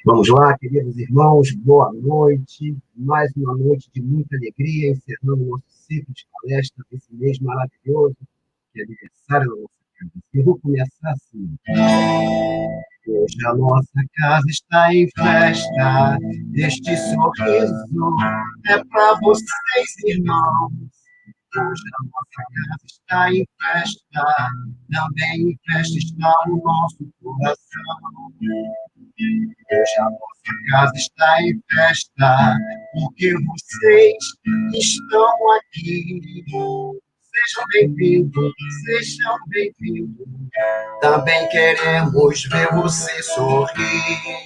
Vamos lá, queridos irmãos, boa noite. Mais uma noite de muita alegria, encerrando o nosso ciclo de palestra desse mês maravilhoso, que é aniversário da nossa casa. Eu vou começar assim. Hoje a nossa casa está em festa, este sorriso é para vocês, irmãos. Hoje a nossa casa está em festa, também em festa está o nosso coração. Hoje a nossa casa está em festa, porque vocês estão aqui. Sejam bem-vindos, sejam bem-vindos. Também queremos ver você sorrir.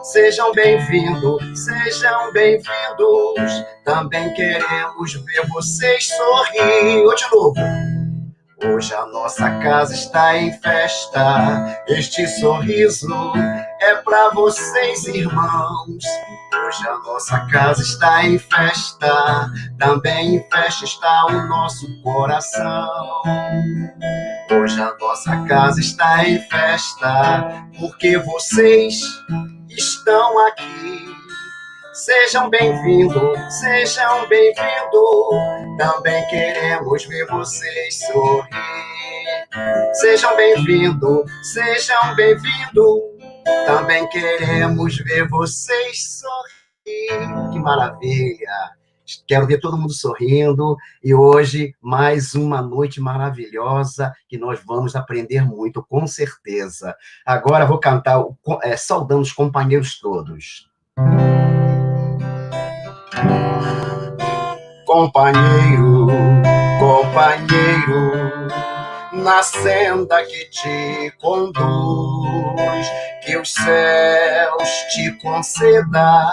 Sejam bem-vindos, sejam bem-vindos. Também queremos ver vocês sorrir. Ou de novo. Hoje a nossa casa está em festa, este sorriso é para vocês, irmãos. Hoje a nossa casa está em festa, também em festa está o nosso coração. Hoje a nossa casa está em festa, porque vocês estão aqui. Sejam bem-vindos, sejam bem-vindos. Também queremos ver vocês sorrir. Sejam bem-vindos, sejam bem-vindos. Também queremos ver vocês sorrir. Que maravilha! Quero ver todo mundo sorrindo. E hoje, mais uma noite maravilhosa que nós vamos aprender muito, com certeza. Agora vou cantar saudando os companheiros todos. Companheiro, companheiro, na senda que te conduz, que os céus te conceda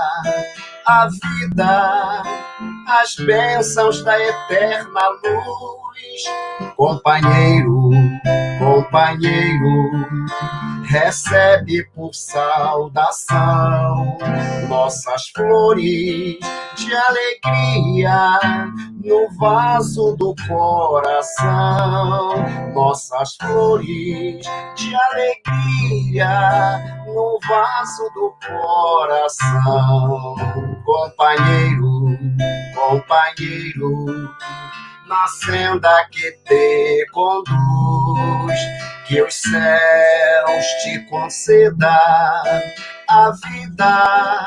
a vida, as bênçãos da eterna luz. Companheiro, companheiro, recebe por saudação nossas flores de alegria no vaso do coração. Nossas flores de alegria no vaso do coração. Companheiro, companheiro, na senda que te conduz, que os céus te conceda a vida,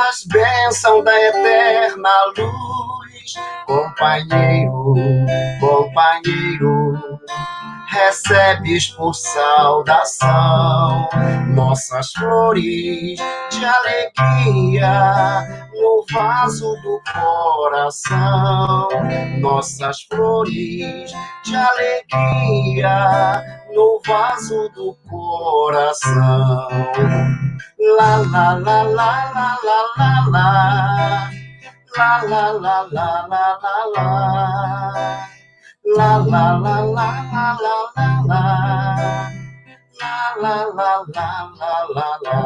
as bênçãos da eterna luz. Companheiro, companheiro, recebes por saudação nossas flores de alegria no vaso do coração. Nossas flores de alegria no vaso do coração. La la la la la la la la. La la la la la la la. La la la la la la la la. La la la la la la la.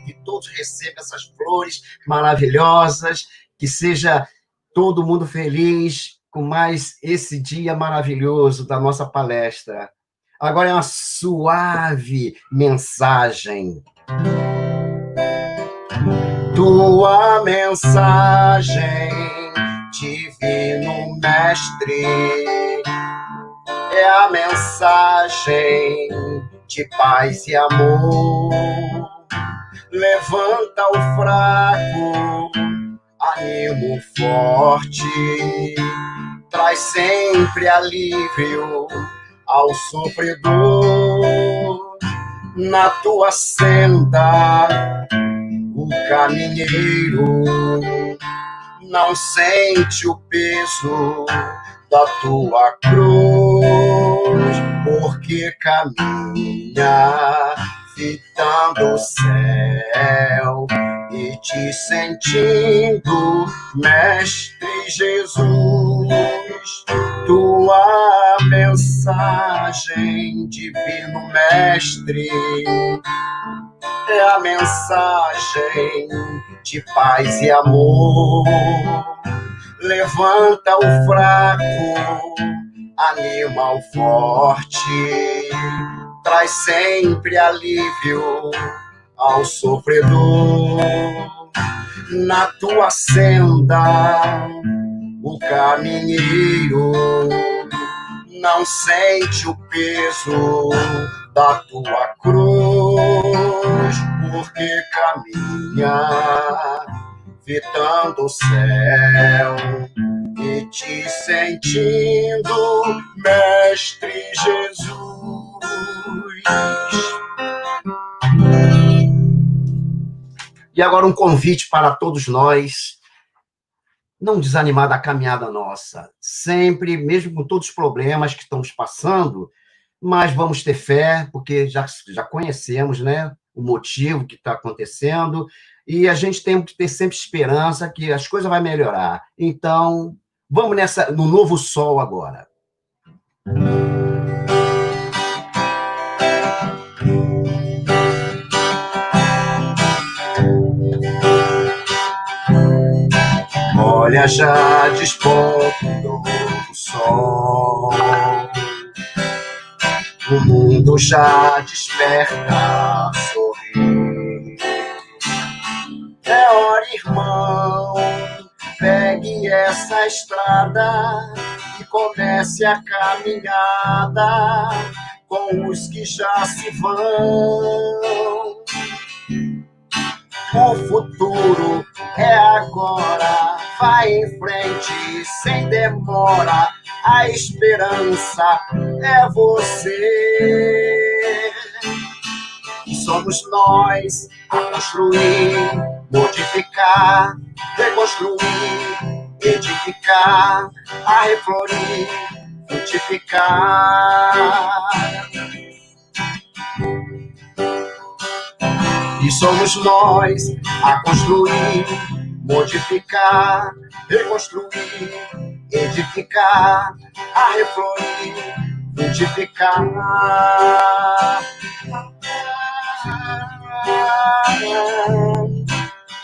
Que todos recebam essas flores maravilhosas, que seja todo mundo feliz com mais esse dia maravilhoso da nossa palestra. Agora é uma suave mensagem. Tua mensagem, Divino Mestre, é a mensagem de paz e amor. Levanta o fraco, anima o forte, traz sempre alívio ao sofredor. Na tua senda, o caminheiro não sente o peso da tua cruz, porque caminha fitando o céu e te sentindo, Mestre Jesus. Tua mensagem, Divino Mestre, é a mensagem de paz e amor. Levanta o fraco, anima o forte, traz sempre alívio ao sofredor. Na tua senda, o caminheiro não sente o peso da tua cruz, porque caminha fitando o céu e te sentindo, Mestre Jesus. E agora um convite para todos nós, não desanimar da caminhada nossa, sempre, mesmo com todos os problemas que estamos passando, mas vamos ter fé, porque já conhecemos, né, o motivo que está acontecendo, e a gente tem que ter sempre esperança que as coisas vão melhorar. Então, vamos no novo sol agora. Olha, já desponta um novo sol, o mundo já desperta, sorri. É hora, irmão, pegue essa estrada e comece a caminhada com os que já se vão. O futuro é agora, vai em frente sem demora, a esperança é você. E somos nós a construir, modificar, reconstruir, edificar, a reflorir, frutificar. E somos nós a construir, modificar, reconstruir, edificar, a reflorir, frutificar.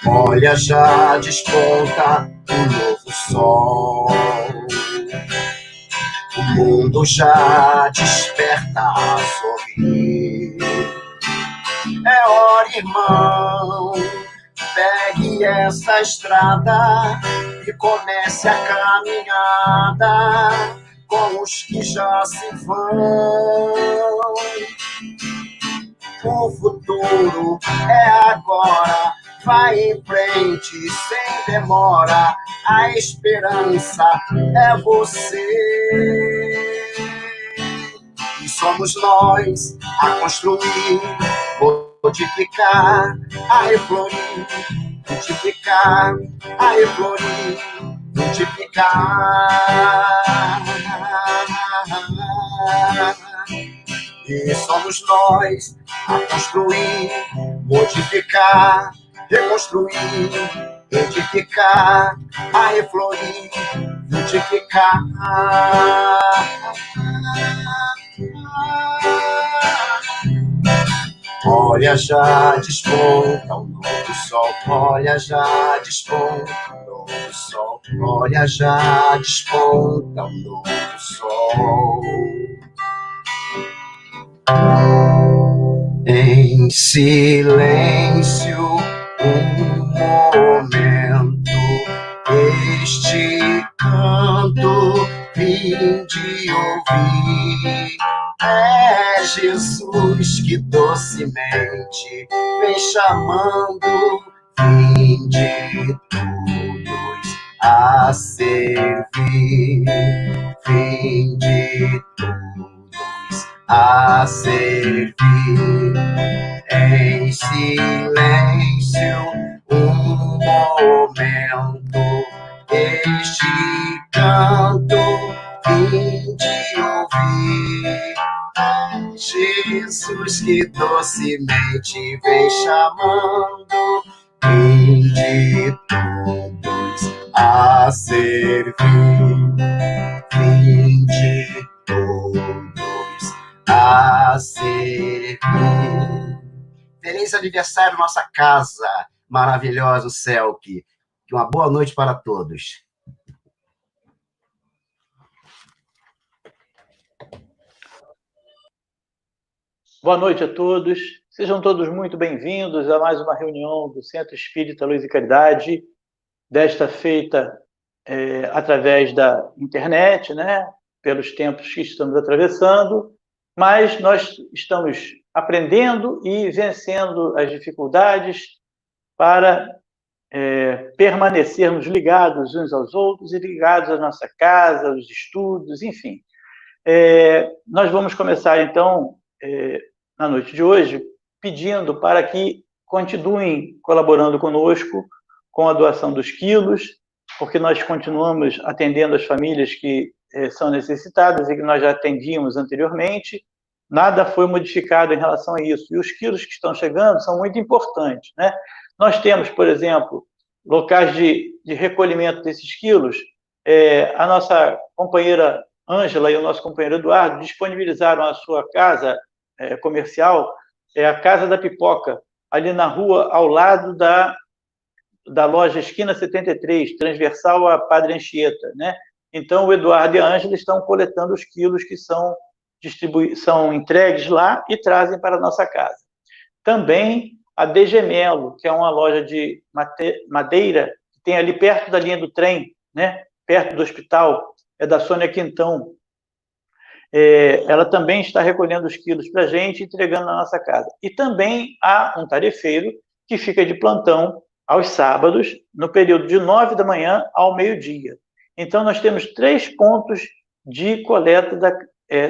Olha, já desponta um novo sol, o mundo já desperta a sorrir. É hora, irmão, pegue essa estrada e comece a caminhada com os que já se vão. O futuro é agora, vai em frente sem demora, a esperança é você. E somos nós a construir, modificar, a reflorir, multiplicar, a reflorir, multiplicar. E somos nós a construir, modificar, reconstruir, edificar, a reflorir, multiplicar. Olha, já desponta um novo sol, olha, já desponta um novo sol, olha, já desponta um novo sol. Em silêncio, um momento, este canto vim de ouvir. É Jesus que docemente vem chamando, vinde todos a servir, vinde todos a servir. Em silêncio, um momento, este canto vim de ouvir. Jesus que docemente vem chamando, vinde todos a servir, vinde todos a servir. Feliz aniversário, nossa casa maravilhosa, o Celc. Uma boa noite para todos. Boa noite a todos. Sejam todos muito bem-vindos a mais uma reunião do Centro Espírita Luz e Caridade, desta feita através da internet, né? Pelos tempos que estamos atravessando, mas nós estamos aprendendo e vencendo as dificuldades para permanecermos ligados uns aos outros e ligados à nossa casa, aos estudos, enfim. Nós vamos começar, então, na noite de hoje, pedindo para que continuem colaborando conosco com a doação dos quilos, porque nós continuamos atendendo as famílias que são necessitadas e que nós já atendíamos anteriormente. Nada foi modificado em relação a isso. E os quilos que estão chegando são muito importantes, né? Nós temos, por exemplo, locais de recolhimento desses quilos. A nossa companheira Ângela e o nosso companheiro Eduardo disponibilizaram a sua casa comercial, a Casa da Pipoca, ali na rua, ao lado da loja Esquina 73, transversal à Padre Anchieta, né? Então, o Eduardo e a Ângela estão coletando os quilos que são entregues lá e trazem para a nossa casa. Também a De Gemelo, que é uma loja de madeira, que tem ali perto da linha do trem, né? Perto do hospital, é da Sônia Quintão. Ela também está recolhendo os quilos para a gente e entregando na nossa casa. E também há um tarefeiro que fica de plantão aos sábados, no período de 9 da manhã ao meio-dia. Então, nós temos 3 pontos de coleta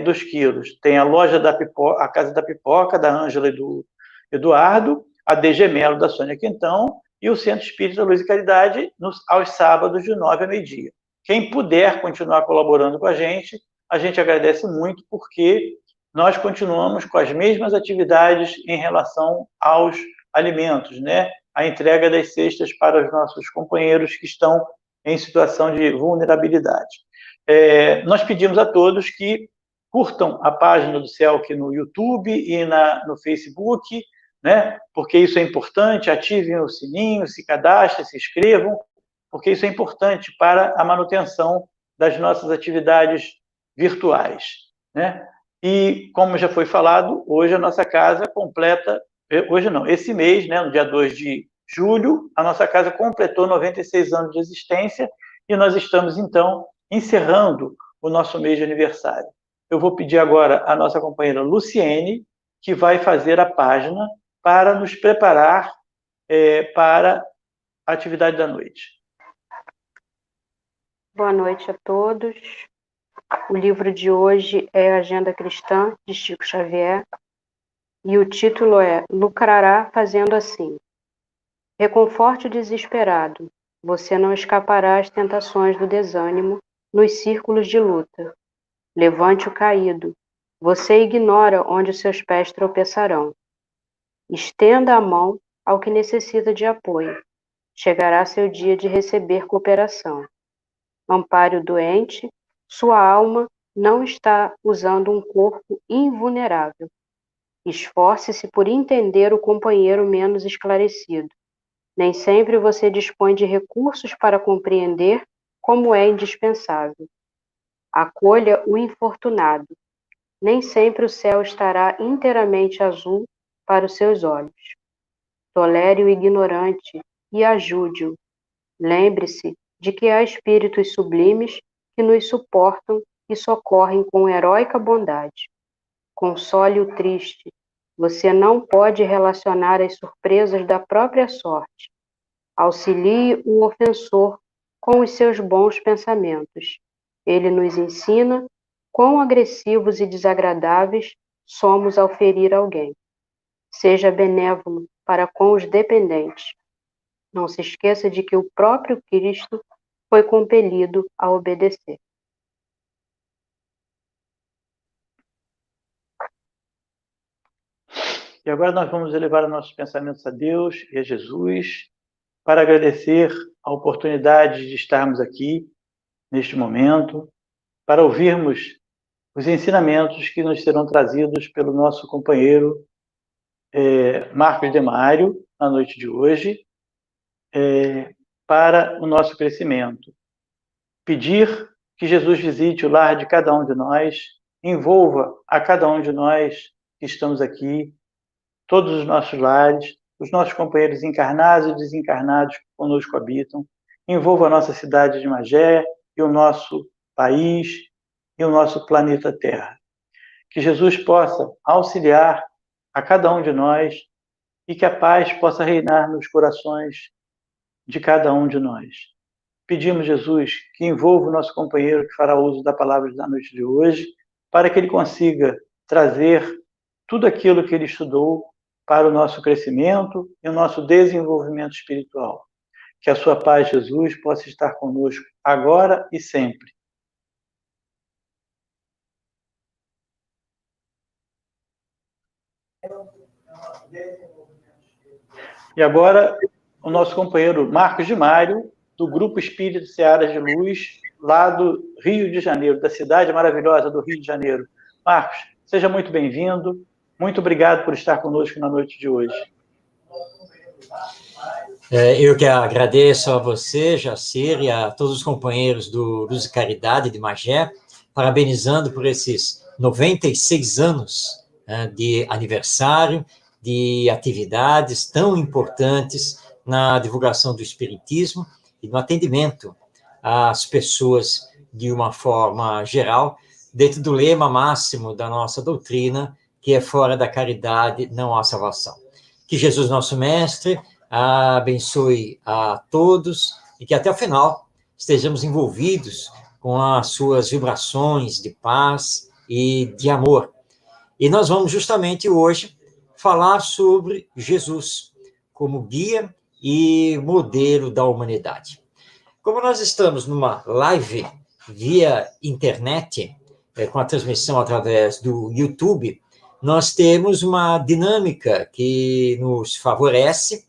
dos quilos. Tem a loja da Pipoca, a Casa da Pipoca, da Ângela e do Eduardo, a De Gemelo, da Sônia Quintão, e o Centro Espírita Luz e Caridade, aos sábados, de 9 a meio-dia. Quem puder continuar colaborando com a gente agradece muito, porque nós continuamos com as mesmas atividades em relação aos alimentos, né? A entrega das cestas para os nossos companheiros que estão em situação de vulnerabilidade. Nós pedimos a todos que curtam a página do CELC no YouTube e no Facebook, né? Porque isso é importante, ativem o sininho, se cadastrem, se inscrevam, porque isso é importante para a manutenção das nossas atividades virtuais, né? E, como já foi falado, hoje a nossa casa completa, hoje não, esse mês, né, no dia 2 de julho, a nossa casa completou 96 anos de existência e nós estamos, então, encerrando o nosso mês de aniversário. Eu vou pedir agora à nossa companheira Luciene, que vai fazer a página para nos preparar para a atividade da noite. Boa noite a todos. O livro de hoje é Agenda Cristã, de Chico Xavier, e o título é Lucrará Fazendo Assim. Reconforte o desesperado, você não escapará às tentações do desânimo nos círculos de luta. Levante o caído, você ignora onde os seus pés tropeçarão. Estenda a mão ao que necessita de apoio, chegará seu dia de receber cooperação. Ampare o doente, sua alma não está usando um corpo invulnerável. Esforce-se por entender o companheiro menos esclarecido. Nem sempre você dispõe de recursos para compreender como é indispensável. Acolha o infortunado. Nem sempre o céu estará inteiramente azul para os seus olhos. Tolere o ignorante e ajude-o. Lembre-se de que há espíritos sublimes que nos suportam e socorrem com heróica bondade. Console o triste. Você não pode relacionar as surpresas da própria sorte. Auxilie o ofensor com os seus bons pensamentos. Ele nos ensina quão agressivos e desagradáveis somos ao ferir alguém. Seja benévolo para com os dependentes. Não se esqueça de que o próprio Cristo foi compelido a obedecer. E agora nós vamos elevar nossos pensamentos a Deus e a Jesus para agradecer a oportunidade de estarmos aqui neste momento, para ouvirmos os ensinamentos que nos serão trazidos pelo nosso companheiro Marcos Demário, na noite de hoje, para o nosso crescimento. Pedir que Jesus visite o lar de cada um de nós, envolva a cada um de nós que estamos aqui, todos os nossos lares, os nossos companheiros encarnados e desencarnados que conosco habitam, envolva a nossa cidade de Magé e o nosso país e o nosso planeta Terra. Que Jesus possa auxiliar a cada um de nós e que a paz possa reinar nos corações de cada um de nós. Pedimos, Jesus, que envolva o nosso companheiro que fará uso da palavra da noite de hoje, para que ele consiga trazer tudo aquilo que ele estudou para o nosso crescimento e o nosso desenvolvimento espiritual. Que a sua paz, Jesus, possa estar conosco agora e sempre. E agora, o nosso companheiro Marcos de Mário, do Grupo Espírito Searas de Luz, lá do Rio de Janeiro, da cidade maravilhosa do Rio de Janeiro. Marcos, seja muito bem-vindo. Muito obrigado por estar conosco na noite de hoje. Eu que agradeço a você, Jacir, e a todos os companheiros do Luz e Caridade de Magé, parabenizando por esses 96 anos de aniversário, de atividades tão importantes na divulgação do Espiritismo e no atendimento às pessoas de uma forma geral, dentro do lema máximo da nossa doutrina, que é fora da caridade não há salvação. Que Jesus, nosso Mestre, abençoe a todos e que até o final estejamos envolvidos com as suas vibrações de paz e de amor. E nós vamos justamente hoje falar sobre Jesus como guia e modelo da humanidade. Como nós estamos numa live via internet, com a transmissão através do YouTube, nós temos uma dinâmica que nos favorece,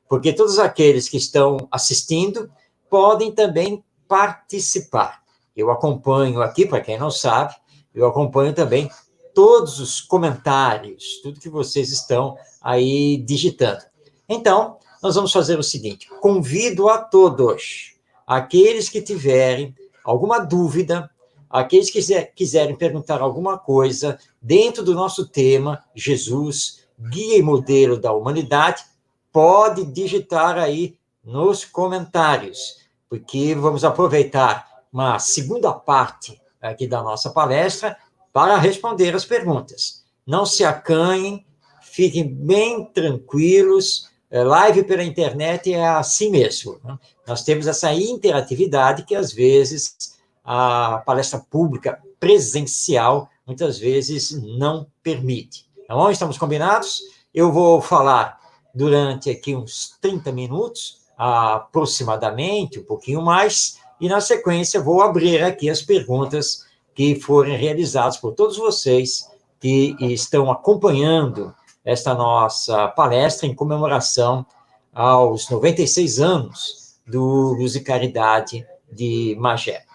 porque todos aqueles que estão assistindo podem também participar. Eu acompanho aqui, para quem não sabe, eu acompanho também todos os comentários, tudo que vocês estão aí digitando. Então, nós vamos fazer o seguinte: convido a todos, aqueles que tiverem alguma dúvida, aqueles que quiserem perguntar alguma coisa dentro do nosso tema, Jesus, guia e modelo da humanidade, pode digitar aí nos comentários, porque vamos aproveitar uma segunda parte aqui da nossa palestra para responder as perguntas. Não se acanhem, fiquem bem tranquilos. Live pela internet é assim mesmo, né? Nós temos essa interatividade que, às vezes, a palestra pública presencial, muitas vezes, não permite. Tá bom? Estamos combinados? Eu vou falar durante aqui uns 30 minutos, aproximadamente, um pouquinho mais, e, na sequência, vou abrir aqui as perguntas que forem realizadas por todos vocês que estão acompanhando esta nossa palestra em comemoração aos 96 anos do Luz e Caridade de Magé.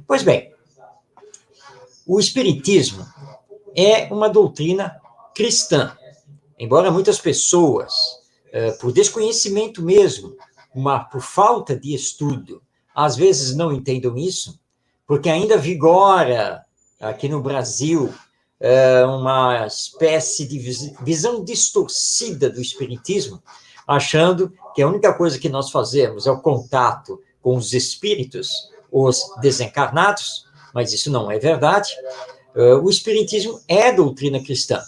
Pois bem, o Espiritismo é uma doutrina cristã, embora muitas pessoas, por desconhecimento mesmo, por falta de estudo, às vezes não entendam isso, porque ainda vigora aqui no Brasil uma espécie de visão distorcida do Espiritismo, achando que a única coisa que nós fazemos é o contato com os espíritos, os desencarnados, mas isso não é verdade. O Espiritismo é doutrina cristã,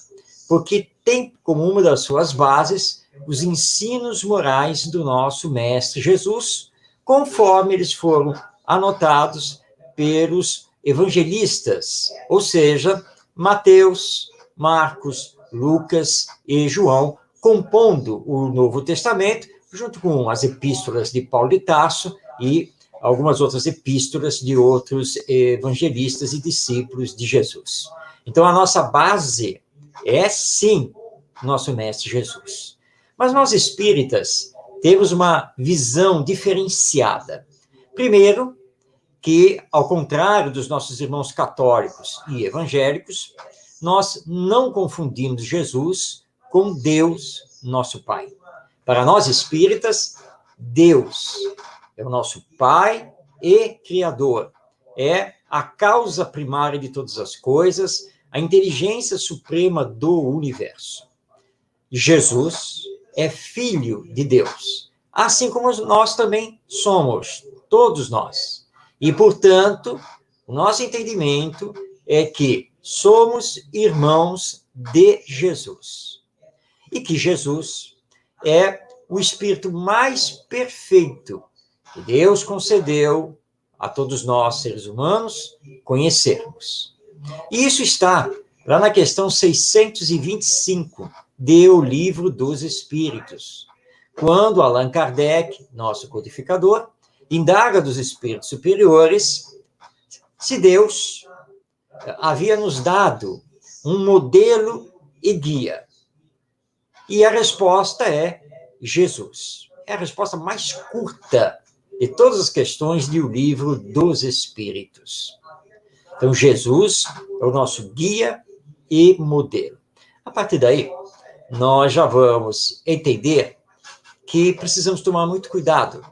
porque tem como uma das suas bases os ensinos morais do nosso Mestre Jesus, conforme eles foram anotados pelos evangelistas, ou seja, Mateus, Marcos, Lucas e João, compondo o Novo Testamento, junto com as epístolas de Paulo de Tarso e algumas outras epístolas de outros evangelistas e discípulos de Jesus. Então, a nossa base é, sim, nosso Mestre Jesus. Mas nós espíritas temos uma visão diferenciada. Primeiro, que, ao contrário dos nossos irmãos católicos e evangélicos, nós não confundimos Jesus com Deus, nosso Pai. Para nós espíritas, Deus é o nosso Pai e Criador, é a causa primária de todas as coisas, a inteligência suprema do universo. Jesus é filho de Deus, assim como nós também somos, todos nós. E, portanto, o nosso entendimento é que somos irmãos de Jesus. E que Jesus é o Espírito mais perfeito que Deus concedeu a todos nós, seres humanos, conhecermos. E isso está lá na questão 625 do Livro dos Espíritos, quando Allan Kardec, nosso codificador, indaga dos espíritos superiores se Deus havia nos dado um modelo e guia. E a resposta é Jesus. É a resposta mais curta de todas as questões do Livro dos Espíritos. Então, Jesus é o nosso guia e modelo. A partir daí, nós já vamos entender que precisamos tomar muito cuidado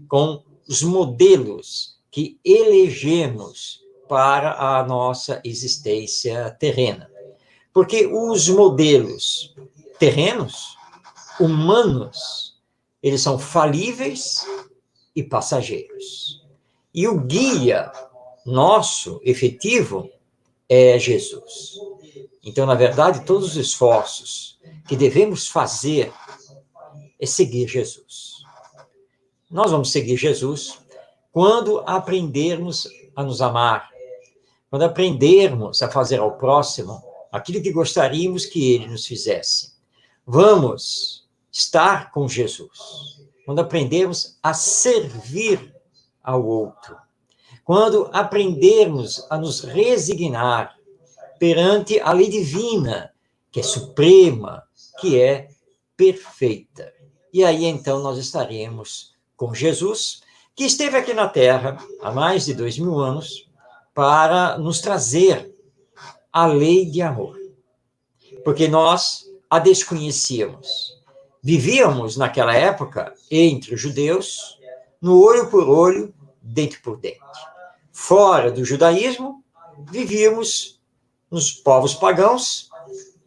com os modelos que elegemos para a nossa existência terrena. Porque os modelos terrenos, humanos, eles são falíveis e passageiros. E o guia nosso, efetivo, é Jesus. Então, na verdade, todos os esforços que devemos fazer é seguir Jesus. Nós vamos seguir Jesus quando aprendermos a nos amar, quando aprendermos a fazer ao próximo aquilo que gostaríamos que ele nos fizesse. Vamos estar com Jesus quando aprendermos a servir ao outro, quando aprendermos a nos resignar perante a lei divina, que é suprema, que é perfeita. E aí, então, nós estaremos com Jesus, que esteve aqui na Terra há mais de 2000 anos, para nos trazer a lei de amor. Porque nós a desconhecíamos. Vivíamos, naquela época, entre os judeus, no olho por olho, dente por dente. Fora do judaísmo, vivíamos nos povos pagãos,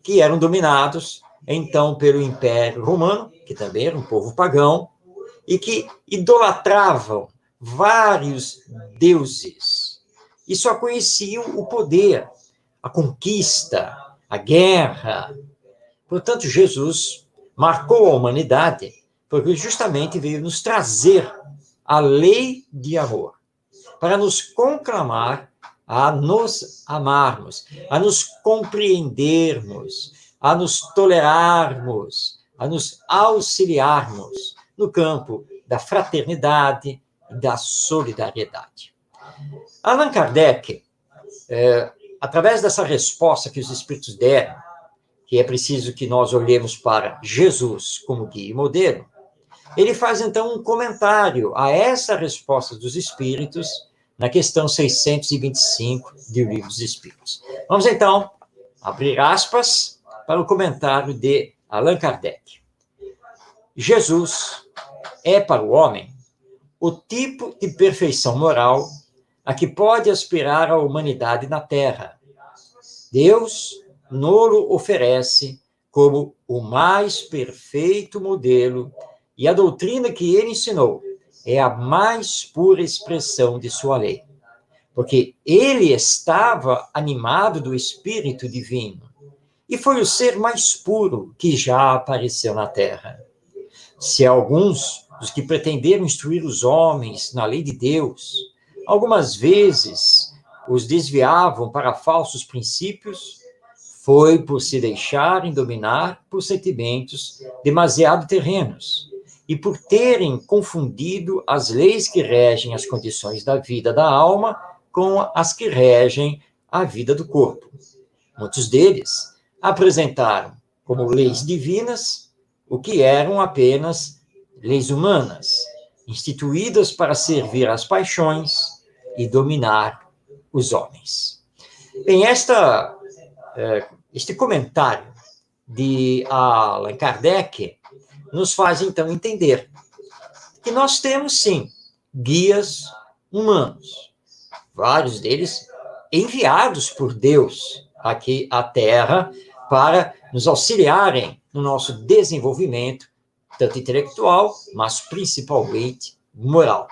que eram dominados, então, pelo Império Romano, que também era um povo pagão, e que idolatravam vários deuses, e só conheciam o poder, a conquista, a guerra. Portanto, Jesus marcou a humanidade, porque justamente veio nos trazer a lei de amor, para nos conclamar a nos amarmos, a nos compreendermos, a nos tolerarmos, a nos auxiliarmos no campo da fraternidade e da solidariedade. Allan Kardec, através dessa resposta que os Espíritos deram, que é preciso que nós olhemos para Jesus como guia e modelo, ele faz, então, um comentário a essa resposta dos Espíritos na questão 625 do Livro dos Espíritos. Vamos, então, abrir aspas para o comentário de Allan Kardec. Jesus é, para o homem, o tipo de perfeição moral a que pode aspirar a humanidade na Terra. Deus nolo oferece como o mais perfeito modelo, e a doutrina que ele ensinou é a mais pura expressão de sua lei, porque ele estava animado do Espírito Divino, e foi o ser mais puro que já apareceu na Terra. Se alguns dos que pretenderam instruir os homens na lei de Deus, algumas vezes os desviavam para falsos princípios, foi por se deixarem dominar por sentimentos demasiado terrenos e por terem confundido as leis que regem as condições da vida da alma com as que regem a vida do corpo. Muitos deles apresentaram como leis divinas o que eram apenas leis humanas, instituídas para servir às paixões e dominar os homens. Bem, este comentário de Allan Kardec nos faz, então, entender que nós temos, sim, guias humanos, vários deles enviados por Deus aqui à Terra para nos auxiliarem no nosso desenvolvimento, tanto intelectual, mas principalmente moral.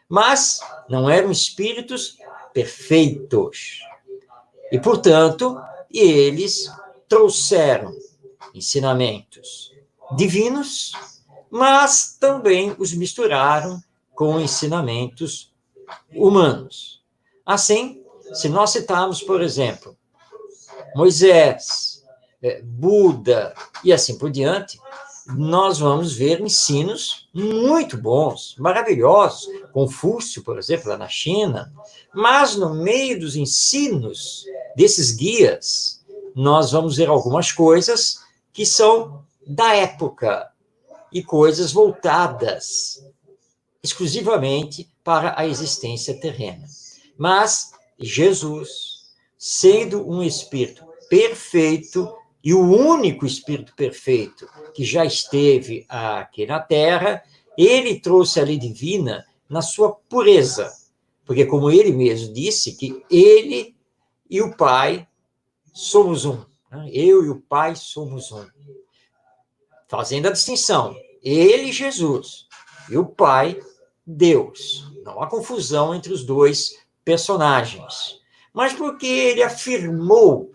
Mas não eram espíritos perfeitos. E, portanto, eles trouxeram ensinamentos divinos, mas também os misturaram com ensinamentos humanos. Assim, se nós citarmos, por exemplo, Moisés, Buda e assim por diante, nós vamos ver ensinos muito bons, maravilhosos. Confúcio, por exemplo, lá na China. Mas no meio dos ensinos desses guias, nós vamos ver algumas coisas que são da época e coisas voltadas exclusivamente para a existência terrena. Mas Jesus, sendo um espírito perfeito e o único espírito perfeito que já esteve aqui na Terra, ele trouxe a lei divina na sua pureza, porque como ele mesmo disse, que ele e o Pai somos um. Eu e o Pai somos um. Fazendo a distinção, ele, Jesus, e o Pai, Deus. Não há confusão entre os dois personagens. Mas porque ele afirmou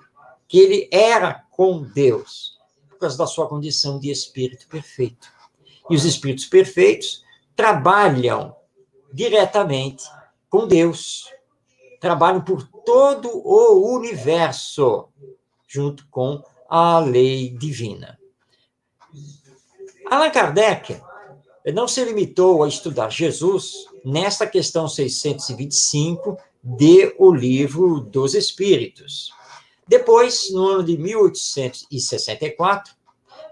que ele era com Deus, por causa da sua condição de espírito perfeito. E os espíritos perfeitos trabalham diretamente com Deus, trabalham por todo o universo, junto com a lei divina. Allan Kardec não se limitou a estudar Jesus nesta questão 625 de O Livro dos Espíritos. Depois, no ano de 1864,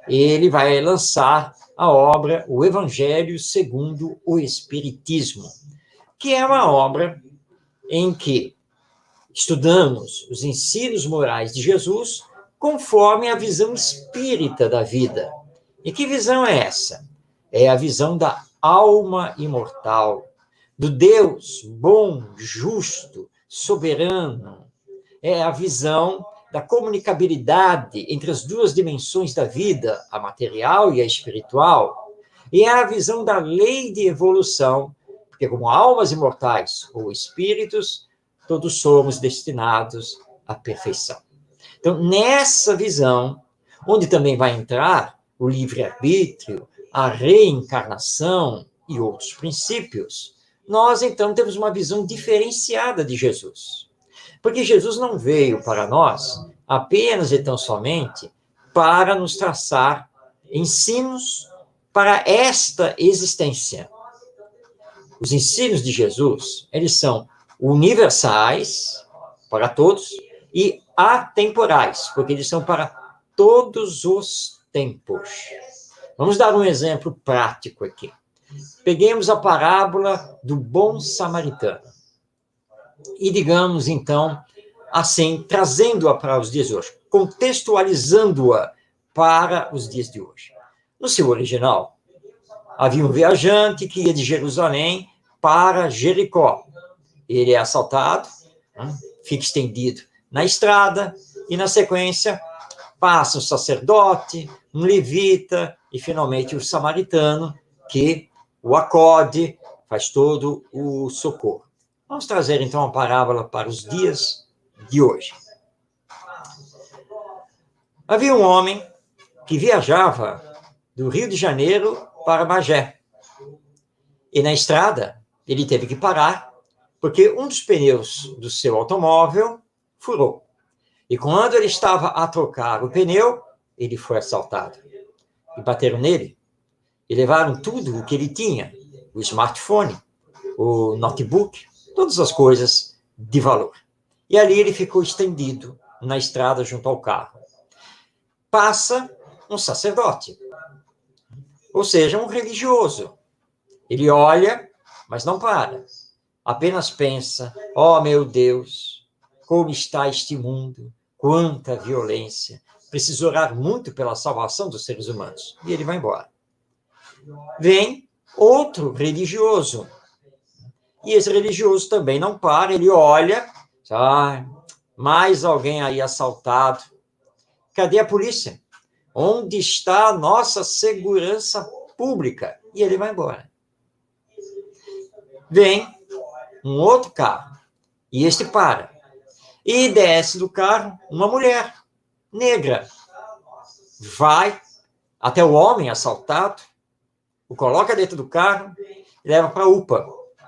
ele vai lançar a obra O Evangelho segundo o Espiritismo, que é uma obra em que estudamos os ensinos morais de Jesus conforme a visão espírita da vida. E que visão é essa? É a visão da alma imortal, do Deus bom, justo, soberano. É a visão da comunicabilidade entre as duas dimensões da vida, a material e a espiritual. E é a visão da lei de evolução, porque como almas imortais ou espíritos, todos somos destinados à perfeição. Então, nessa visão, onde também vai entrar o livre-arbítrio, a reencarnação e outros princípios, nós, então, temos uma visão diferenciada de Jesus. Porque Jesus não veio para nós apenas e tão somente para nos traçar ensinos para esta existência. Os ensinos de Jesus, eles são universais para todos e atemporais, porque eles são para todos os tempos. Vamos dar um exemplo prático aqui. Peguemos a parábola do bom samaritano. E digamos, então, assim, trazendo-a para os dias de hoje, contextualizando-a para os dias de hoje. No seu original, havia um viajante que ia de Jerusalém para Jericó. Ele é assaltado, fica estendido na estrada, e na sequência passa um sacerdote, um levita e finalmente o samaritano que o acode, faz todo o socorro. Vamos trazer então a parábola para os dias de hoje. Havia um homem que viajava do Rio de Janeiro para Magé. E na estrada ele teve que parar porque um dos pneus do seu automóvel furou. E quando ele estava a trocar o pneu, ele foi assaltado. E bateram nele e levaram tudo o que ele tinha, o smartphone, o notebook, todas as coisas de valor. E ali ele ficou estendido na estrada junto ao carro. Passa um sacerdote, ou seja, um religioso. Ele olha, mas não para. Apenas pensa, ó meu Deus, como está este mundo, quanta violência. Preciso orar muito pela salvação dos seres humanos. E ele vai embora. Vem outro religioso. E esse religioso também não para, ele olha, Mais alguém aí assaltado. Cadê a polícia? Onde está a nossa segurança pública? E ele vai embora. Vem um outro carro, e este para. E desce do carro uma mulher negra. Vai até o homem assaltado, o coloca dentro do carro e leva para a UPA,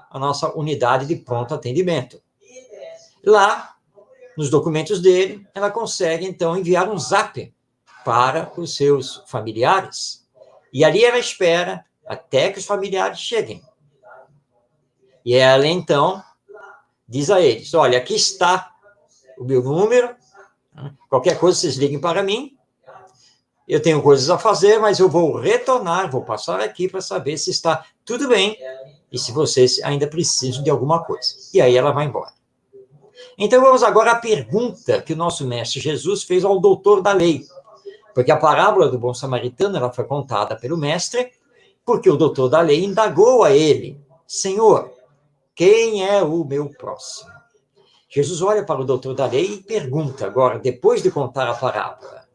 a nossa unidade de pronto atendimento. Lá, nos documentos dele, ela consegue, então, enviar um zap para os seus familiares. E ali ela espera até que os familiares cheguem. E ela, então, diz a eles, olha, aqui está o meu número, qualquer coisa vocês liguem para mim, eu tenho coisas a fazer, mas eu vou retornar, vou passar aqui para saber se está tudo bem e se vocês ainda precisam de alguma coisa. E aí ela vai embora. Então, vamos agora à pergunta que o nosso mestre Jesus fez ao doutor da lei. Porque a parábola do bom samaritano ela foi contada pelo mestre, porque o doutor da lei indagou a ele, Senhor, quem é o meu próximo? Jesus olha para o doutor da lei e pergunta agora, depois de contar a parábola,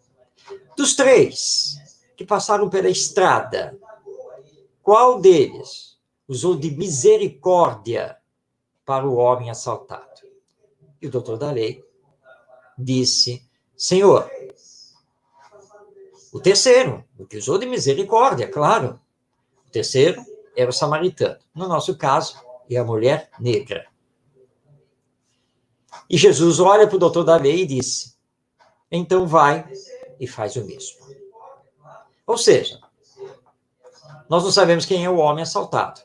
dos três que passaram pela estrada, qual deles usou de misericórdia para o homem assaltado? E o doutor da lei disse, Senhor, o terceiro, o que usou de misericórdia, claro. O terceiro era o samaritano. No nosso caso, é a mulher negra. E Jesus olha para o doutor da lei e disse, então vai e faz o mesmo. Ou seja, nós não sabemos quem é o homem assaltado,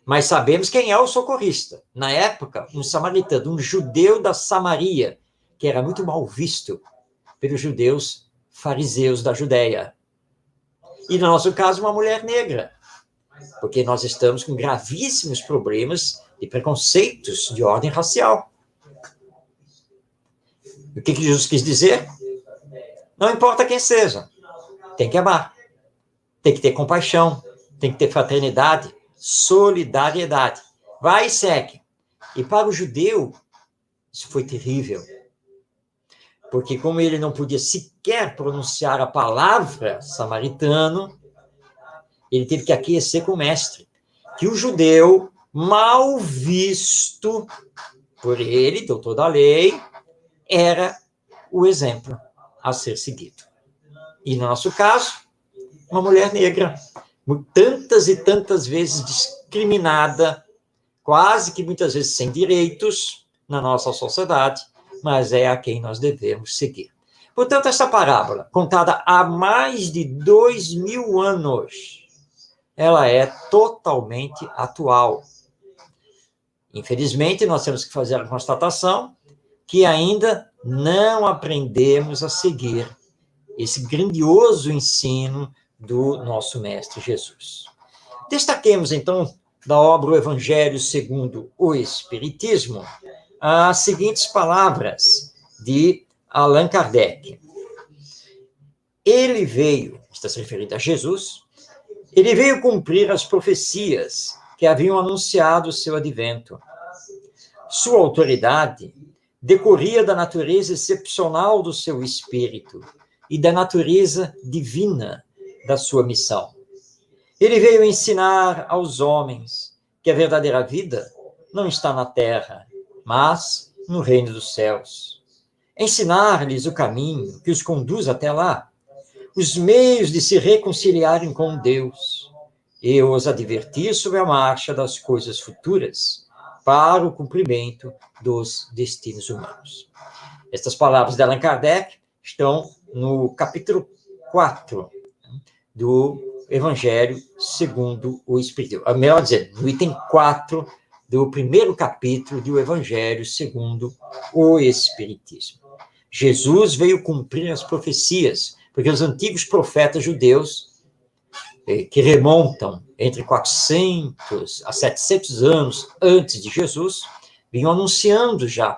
mas sabemos quem é o socorrista. Na época, um samaritano, um judeu da Samaria, que era muito mal visto pelos judeus fariseus da Judéia. E, no nosso caso, uma mulher negra, porque nós estamos com gravíssimos problemas de preconceitos de ordem racial. O que Jesus quis dizer? Não importa quem seja, tem que amar, tem que ter compaixão, tem que ter fraternidade, solidariedade. Vai e segue. E para o judeu, isso foi terrível. Porque como ele não podia sequer pronunciar a palavra samaritano, ele teve que aquecer com o mestre. Que o judeu, mal visto por ele, doutor da lei, era o exemplo a ser seguido. E no nosso caso, uma mulher negra, tantas e tantas vezes discriminada, quase que muitas vezes sem direitos na nossa sociedade, mas é a quem nós devemos seguir. Portanto, essa parábola, contada há mais de 2000 anos, ela é totalmente atual. Infelizmente, nós temos que fazer a constatação que ainda não aprendemos a seguir esse grandioso ensino do nosso Mestre Jesus. Destaquemos, então, da obra O Evangelho segundo o Espiritismo, as seguintes palavras de Allan Kardec. Ele veio, está se referindo a Jesus, ele veio cumprir as profecias que haviam anunciado o seu advento. Sua autoridade decorria da natureza excepcional do seu espírito e da natureza divina da sua missão. Ele veio ensinar aos homens que a verdadeira vida não está na terra, mas no reino dos céus. Ensinar-lhes o caminho que os conduz até lá, os meios de se reconciliarem com Deus, e os advertir sobre a marcha das coisas futuras para o cumprimento dos destinos humanos. Estas palavras de Allan Kardec estão no capítulo 4 do Evangelho segundo o Espiritismo. Melhor dizendo, no item 4 do primeiro capítulo do Evangelho segundo o Espiritismo. Jesus veio cumprir as profecias, porque os antigos profetas judeus, que remontam entre 400 a 700 anos antes de Jesus, vinham anunciando já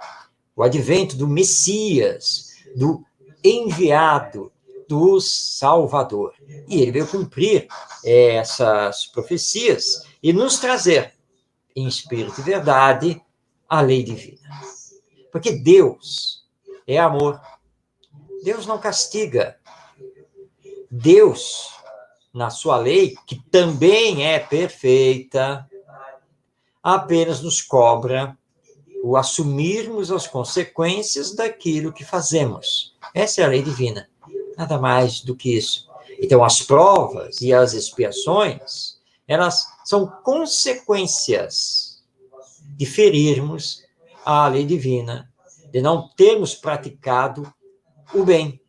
o advento do Messias, do enviado, do Salvador. E ele veio cumprir essas profecias e nos trazer, em espírito e verdade, a lei divina. Porque Deus é amor. Deus não castiga. Deus, na sua lei, que também é perfeita, apenas nos cobra o assumirmos as consequências daquilo que fazemos. Essa é a lei divina. Nada mais do que isso. Então, as provas e as expiações, elas são consequências de ferirmos a lei divina, de não termos praticado o bem,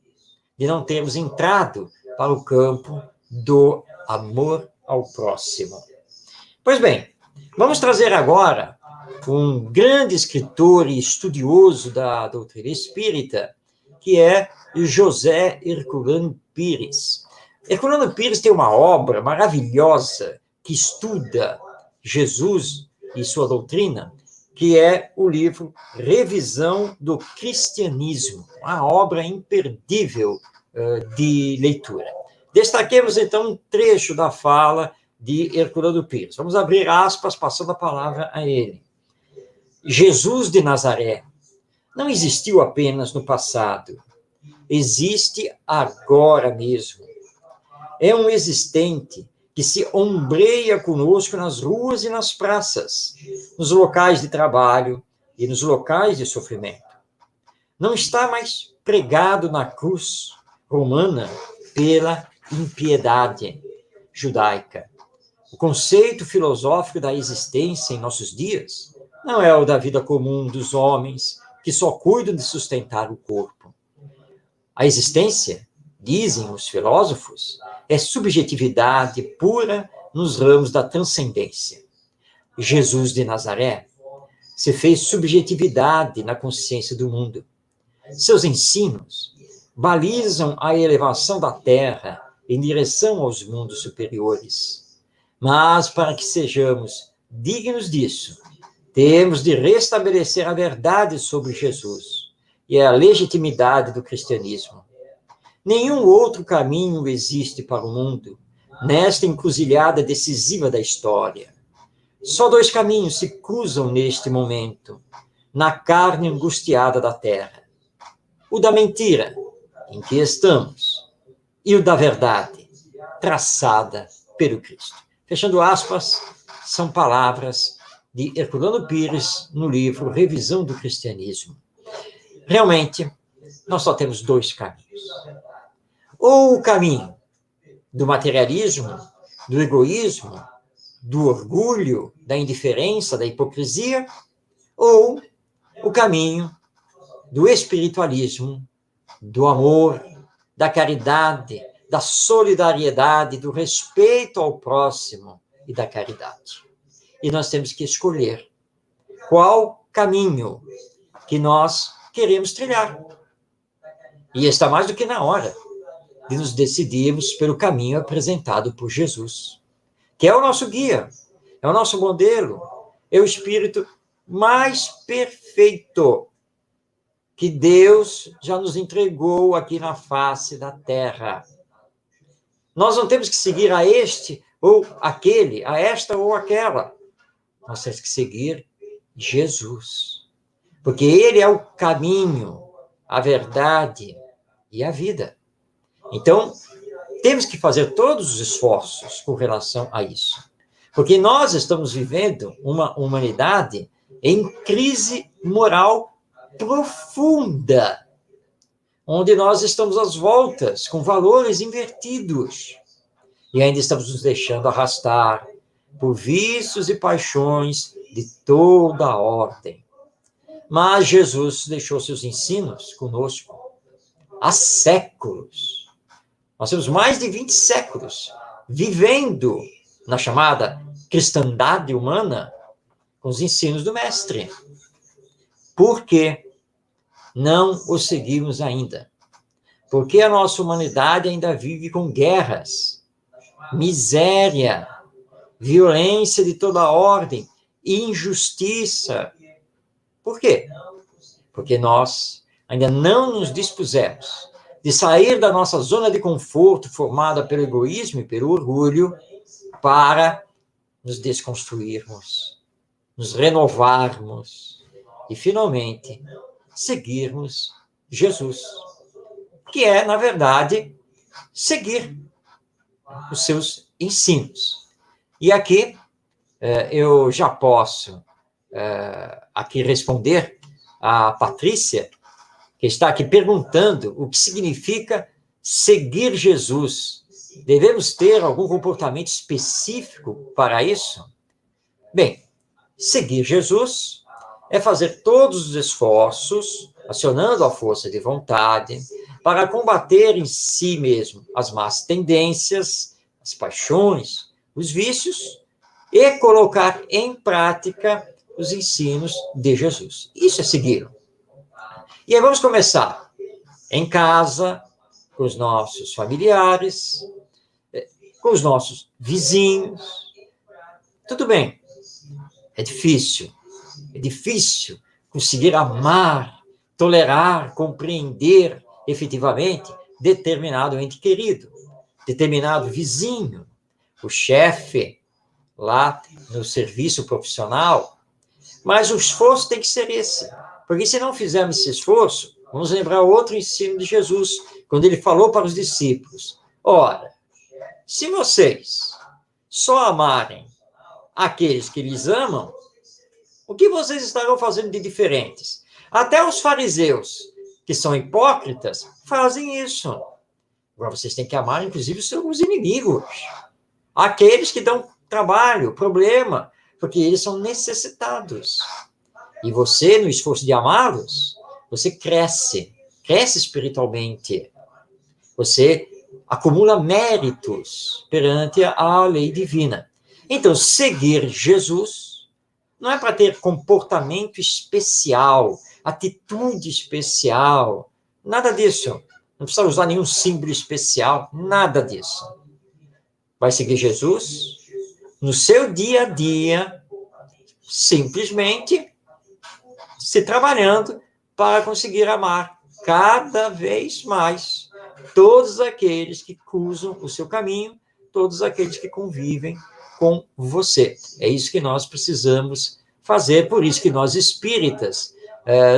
de não termos entrado para o campo do amor ao próximo. Pois bem, vamos trazer agora um grande escritor e estudioso da doutrina espírita, que é José Herculano Pires. Herculano Pires tem uma obra maravilhosa que estuda Jesus e sua doutrina, que é o livro Revisão do Cristianismo, uma obra imperdível de leitura. Destaquemos, então, um trecho da fala de Herculano Pires. Vamos abrir aspas, passando a palavra a ele. Jesus de Nazaré não existiu apenas no passado, existe agora mesmo. É um existente que se ombreia conosco nas ruas e nas praças, nos locais de trabalho e nos locais de sofrimento. Não está mais pregado na cruz romana pela impiedade judaica. O conceito filosófico da existência em nossos dias não é o da vida comum dos homens que só cuidam de sustentar o corpo. A existência, dizem os filósofos, é subjetividade pura nos ramos da transcendência. Jesus de Nazaré se fez subjetividade na consciência do mundo. Seus ensinos balizam a elevação da Terra em direção aos mundos superiores. Mas, para que sejamos dignos disso, temos de restabelecer a verdade sobre Jesus e a legitimidade do cristianismo. Nenhum outro caminho existe para o mundo nesta encruzilhada decisiva da história. Só dois caminhos se cruzam neste momento, na carne angustiada da terra. O da mentira, em que estamos, e o da verdade, traçada pelo Cristo. Fechando aspas, são palavras de Herculano Pires no livro Revisão do Cristianismo. Realmente, nós só temos dois caminhos. Ou o caminho do materialismo, do egoísmo, do orgulho, da indiferença, da hipocrisia, ou o caminho do espiritualismo, do amor, da caridade, da solidariedade, do respeito ao próximo e da caridade. E nós temos que escolher qual caminho que nós queremos trilhar. E está mais do que na hora de nos decidirmos pelo caminho apresentado por Jesus, que é o nosso guia, é o nosso modelo, é o espírito mais perfeito que Deus já nos entregou aqui na face da terra. Nós não temos que seguir a este ou aquele, a esta ou aquela. Nós temos que seguir Jesus, porque ele é o caminho, a verdade e a vida. Então, temos que fazer todos os esforços com relação a isso, porque nós estamos vivendo uma humanidade em crise moral profunda, onde nós estamos às voltas com valores invertidos e ainda estamos nos deixando arrastar por vícios e paixões de toda a ordem. Mas Jesus deixou seus ensinos conosco há séculos. Nós temos mais de 20 séculos vivendo na chamada cristandade humana com os ensinos do Mestre. Por que não os seguimos ainda? Porque a nossa humanidade ainda vive com guerras, miséria, violência de toda ordem, injustiça. Por quê? Porque nós ainda não nos dispusemos de sair da nossa zona de conforto formada pelo egoísmo e pelo orgulho para nos desconstruirmos, nos renovarmos e, finalmente, seguirmos Jesus, que é, na verdade, seguir os seus ensinos. E aqui eu já posso aqui responder a Patrícia, que está aqui perguntando o que significa seguir Jesus. Devemos ter algum comportamento específico para isso? Bem, seguir Jesus é fazer todos os esforços, acionando a força de vontade, para combater em si mesmo as más tendências, as paixões, os vícios, e colocar em prática os ensinos de Jesus. Isso é segui-lo. E aí vamos começar em casa, com os nossos familiares, com os nossos vizinhos. Tudo bem, é difícil conseguir amar, tolerar, compreender efetivamente determinado ente querido, determinado vizinho, o chefe lá no serviço profissional. Mas o esforço tem que ser esse, porque se não fizermos esse esforço, vamos lembrar outro ensino de Jesus, quando ele falou para os discípulos: ora, se vocês só amarem aqueles que lhes amam, o que vocês estarão fazendo de diferentes? Até os fariseus, que são hipócritas, fazem isso. Agora vocês têm que amar, inclusive, os seus inimigos, aqueles que dão trabalho, problema, porque eles são necessitados. E você, no esforço de amá-los, você cresce espiritualmente. Você acumula méritos perante a lei divina. Então, seguir Jesus não é para ter comportamento especial, atitude especial, nada disso. Não precisa usar nenhum símbolo especial, nada disso. Vai seguir Jesus no seu dia a dia, simplesmente se trabalhando para conseguir amar cada vez mais todos aqueles que cruzam o seu caminho, todos aqueles que convivem com você. É isso que nós precisamos fazer, por isso que nós espíritas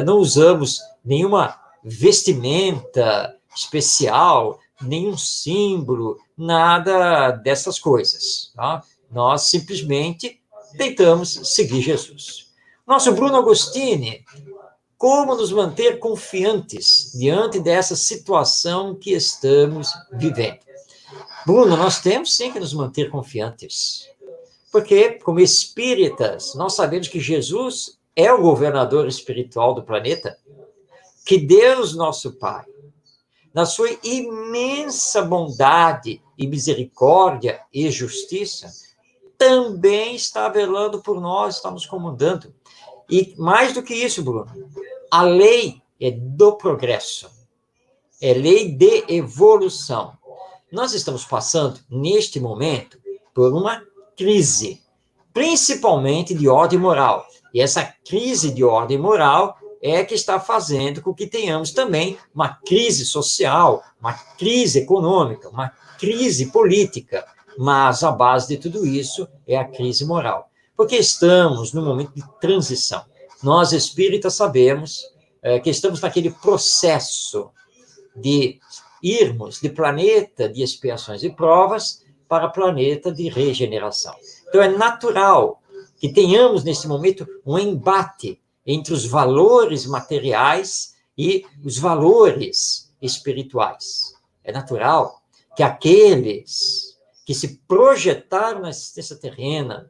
não usamos nenhuma vestimenta especial, nenhum símbolo, nada dessas coisas, tá? Nós simplesmente tentamos seguir Jesus. Nosso Bruno Agostini, como nos manter confiantes diante dessa situação que estamos vivendo? Bruno, nós temos sim que nos manter confiantes, porque, como espíritas, nós sabemos que Jesus é o governador espiritual do planeta, que Deus, nosso Pai, na sua imensa bondade e misericórdia e justiça, também está velando por nós, está nos comandando. E mais do que isso, Bruno, a lei é do progresso, é lei de evolução. Nós estamos passando, neste momento, por uma crise, principalmente de ordem moral. E essa crise de ordem moral é que está fazendo com que tenhamos também uma crise social, uma crise econômica, uma crise política. Mas a base de tudo isso é a crise moral. Porque estamos num momento de transição. Nós, espíritas, sabemos que estamos naquele processo de irmos de planeta de expiações e provas para planeta de regeneração. Então, é natural que tenhamos, nesse momento, um embate entre os valores materiais e os valores espirituais. É natural que aqueles que se projetaram na existência terrena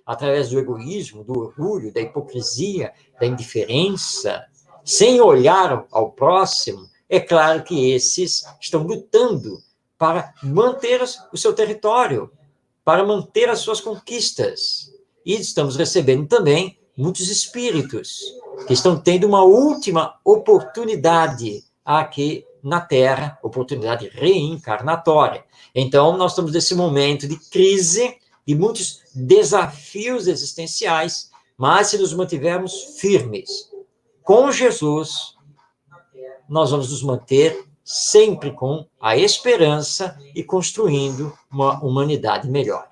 através do egoísmo, do orgulho, da hipocrisia, da indiferença, sem olhar ao próximo, é claro que esses estão lutando para manter o seu território, para manter as suas conquistas. E estamos recebendo também muitos espíritos que estão tendo uma última oportunidade aqui na Terra, oportunidade reencarnatória. Então, nós estamos nesse momento de crise, de muitos desafios existenciais, mas se nos mantivermos firmes com Jesus, nós vamos nos manter sempre com a esperança e construindo uma humanidade melhor.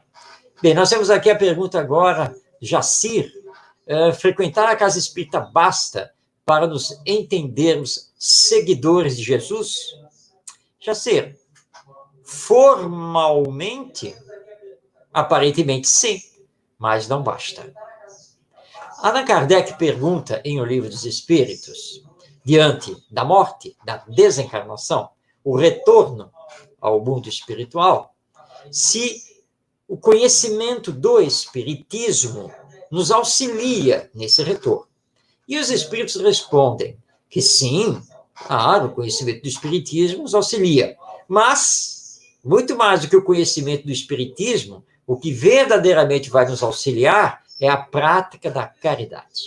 Bem, nós temos aqui a pergunta agora, Jacir, frequentar a casa espírita basta para nos entendermos seguidores de Jesus? Já ser formalmente, aparentemente sim, mas não basta. Allan Kardec pergunta em O Livro dos Espíritos, diante da morte, da desencarnação, o retorno ao mundo espiritual, se o conhecimento do Espiritismo nos auxilia nesse retorno. E os Espíritos respondem que sim, claro, o conhecimento do Espiritismo nos auxilia, mas, muito mais do que o conhecimento do Espiritismo, o que verdadeiramente vai nos auxiliar é a prática da caridade.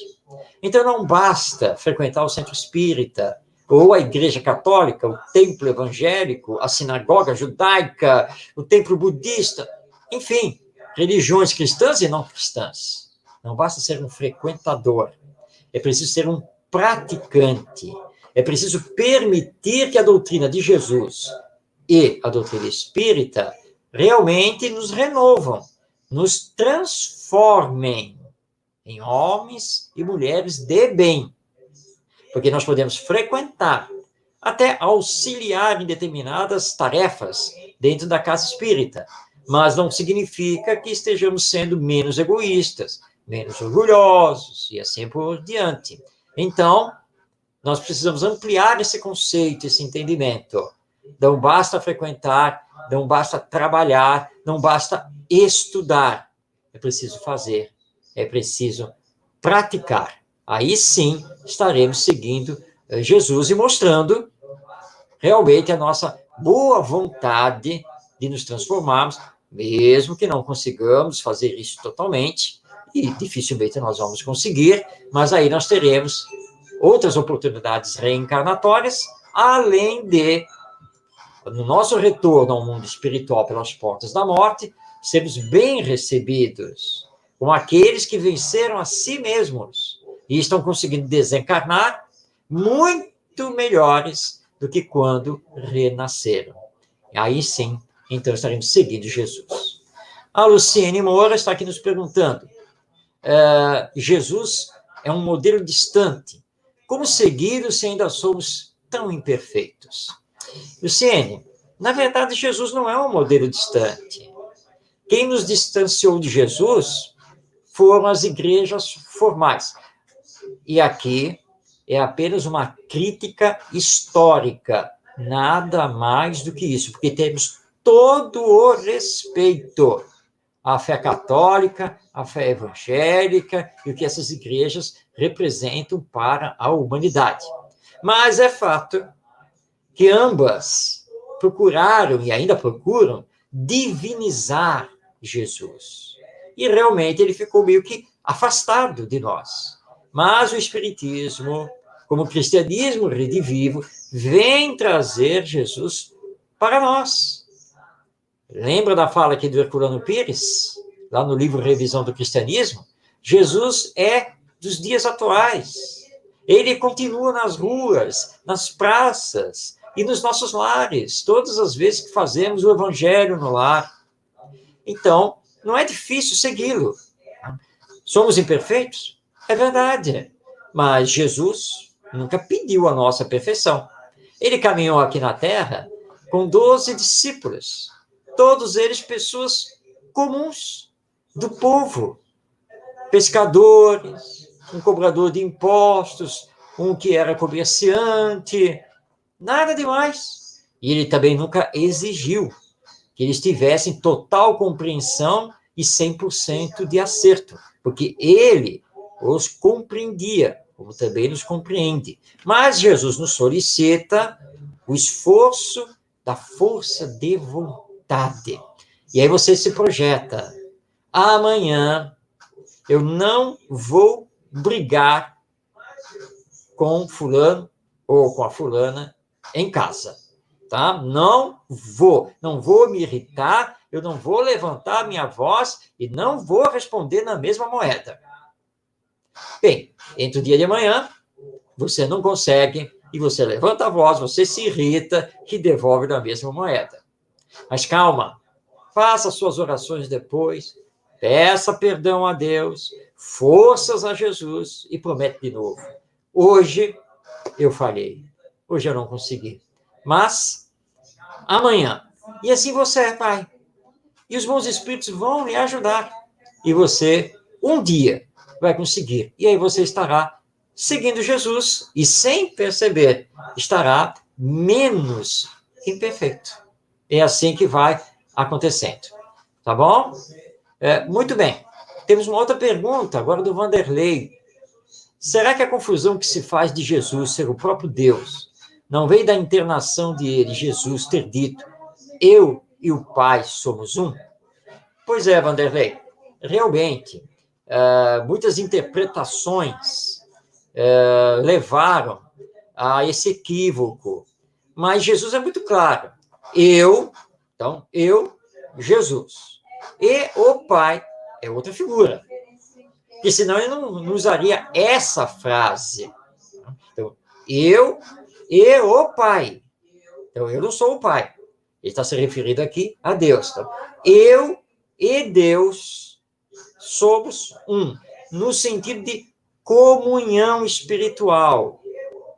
Então, não basta frequentar o centro espírita, ou a igreja católica, o templo evangélico, a sinagoga judaica, o templo budista, enfim, religiões cristãs e não cristãs. Não basta ser um frequentador, é preciso ser um praticante, é preciso permitir que a doutrina de Jesus e a doutrina espírita realmente nos renovam, nos transformem em homens e mulheres de bem. Porque nós podemos frequentar, até auxiliar em determinadas tarefas dentro da casa espírita, mas não significa que estejamos sendo menos egoístas, menos orgulhosos, e assim por diante. Então, nós precisamos ampliar esse conceito, esse entendimento. Não basta frequentar, não basta trabalhar, não basta estudar. É preciso fazer, é preciso praticar. Aí sim estaremos seguindo Jesus e mostrando realmente a nossa boa vontade de nos transformarmos, mesmo que não consigamos fazer isso totalmente, e dificilmente nós vamos conseguir, mas aí nós teremos outras oportunidades reencarnatórias, além de, no nosso retorno ao mundo espiritual pelas portas da morte, sermos bem recebidos com aqueles que venceram a si mesmos e estão conseguindo desencarnar muito melhores do que quando renasceram. Aí sim, então estaremos seguindo Jesus. A Luciene Moura está aqui nos perguntando, Jesus é um modelo distante, como segui-lo se ainda somos tão imperfeitos? Luciene, na verdade Jesus não é um modelo distante. Quem nos distanciou de Jesus foram as igrejas formais. E aqui é apenas uma crítica histórica, nada mais do que isso, porque temos todo o respeito à fé católica, à fé evangélica e o que essas igrejas representam para a humanidade. Mas é fato que ambas procuraram e ainda procuram divinizar Jesus. E realmente ele ficou meio que afastado de nós. Mas o Espiritismo, como o cristianismo redivivo, vem trazer Jesus para nós. Lembra da fala aqui do Herculano Pires, lá no livro Revisão do Cristianismo? Jesus é dos dias atuais. Ele continua nas ruas, nas praças e nos nossos lares, todas as vezes que fazemos o evangelho no lar. Então, não é difícil segui-lo. Somos imperfeitos? É verdade. Mas Jesus nunca pediu a nossa perfeição. Ele caminhou aqui na Terra com 12 discípulos, todos eles pessoas comuns do povo, pescadores, um cobrador de impostos, um que era comerciante, nada demais. E ele também nunca exigiu que eles tivessem total compreensão e 100% de acerto, porque ele os compreendia, como também nos compreende. Mas Jesus nos solicita o esforço da força de vontade. E aí você se projeta. Amanhã eu não vou brigar com fulano ou com a fulana em casa, tá? Não vou me irritar, eu não vou levantar a minha voz e não vou responder na mesma moeda. Bem, entre o dia de amanhã, você não consegue e você levanta a voz, você se irrita e devolve na mesma moeda. Mas calma, faça suas orações depois, peça perdão a Deus, forças a Jesus e promete de novo. Hoje eu falhei. hoje eu não consegui, mas amanhã. E assim você vai. E os bons espíritos vão lhe ajudar. E você, um dia, vai conseguir. E aí você estará seguindo Jesus e, sem perceber, estará menos imperfeito. É assim que vai acontecendo. Tá bom? Muito bem. Temos uma outra pergunta, agora do Vanderlei. Será que a confusão que se faz de Jesus ser o próprio Deus não veio da internação de ele, Jesus, ter dito: eu e o Pai somos um? Pois é, Vanderlei. Realmente, muitas interpretações levaram a esse equívoco. Mas Jesus é muito claro. Então, eu, Jesus. E o Pai é outra figura. Porque senão ele não usaria essa frase. Então, eu e o Pai. Então, eu não sou o Pai. Ele está se referindo aqui a Deus. Então, eu e Deus somos um, no sentido de comunhão espiritual,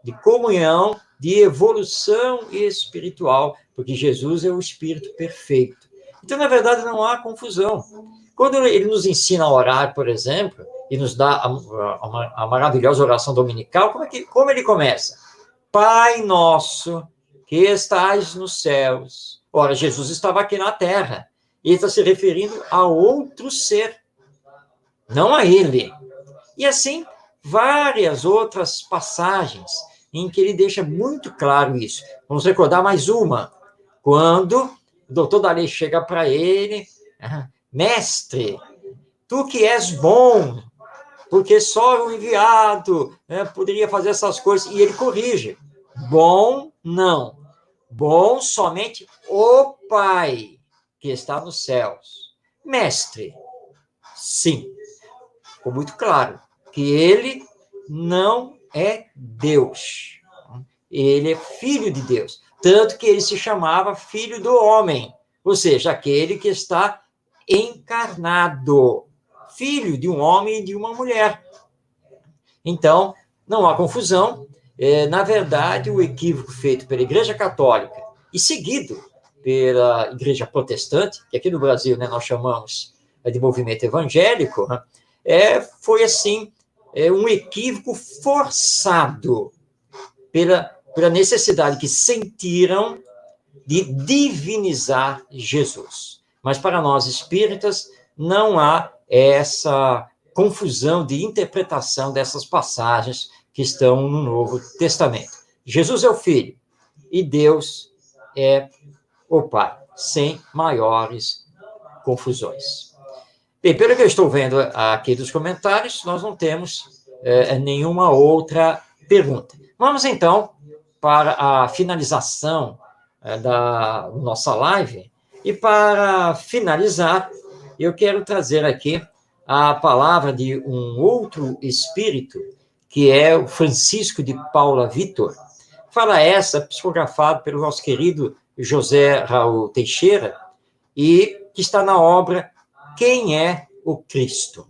de comunhão, de evolução espiritual, porque Jesus é o Espírito perfeito. Então, na verdade, não há confusão. Quando ele nos ensina a orar, por exemplo, e nos dá a maravilhosa oração dominical, como ele começa? Pai nosso, que estais nos céus. Ora, Jesus estava aqui na terra. Ele está se referindo a outro ser, não a ele. E assim, várias outras passagens em que ele deixa muito claro isso. Vamos recordar mais uma. Quando o doutor da lei chega para ele: mestre, tu que és bom, porque só o enviado poderia fazer essas coisas. E ele corrige: bom não. Bom somente o Pai que está nos céus. Mestre, sim. Ficou muito claro que ele não é Deus. Ele é filho de Deus. Tanto que ele se chamava filho do homem, ou seja, aquele que está encarnado, filho de um homem e de uma mulher. Então, não há confusão. Na verdade, o equívoco feito pela Igreja Católica e seguido pela Igreja Protestante, que aqui no Brasil nós chamamos de movimento evangélico, foi assim, um equívoco forçado pela necessidade que sentiram de divinizar Jesus. Mas para nós espíritas não há essa confusão de interpretação dessas passagens que estão no Novo Testamento. Jesus é o Filho e Deus é o Pai, sem maiores confusões. Bem, pelo que eu estou vendo aqui dos comentários, nós não temos nenhuma outra pergunta. Vamos, então, para a finalização da nossa live. E, para finalizar, eu quero trazer aqui a palavra de um outro espírito, que é o Francisco de Paula Vitor. Fala essa, psicografado pelo nosso querido José Raul Teixeira, e que está na obra Quem é o Cristo?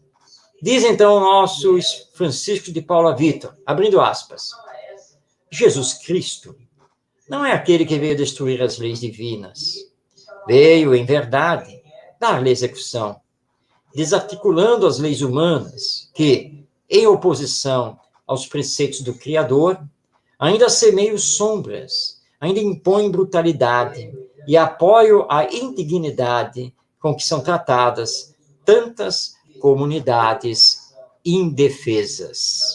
Diz, então, o nosso Francisco de Paula Vitor, abrindo aspas: Jesus Cristo não é aquele que veio destruir as leis divinas. Veio, em verdade, dar-lhe execução, desarticulando as leis humanas que, em oposição aos preceitos do Criador, ainda semeiam sombras, ainda impõem brutalidade e apoiam a indignidade com que são tratadas tantas comunidades indefesas.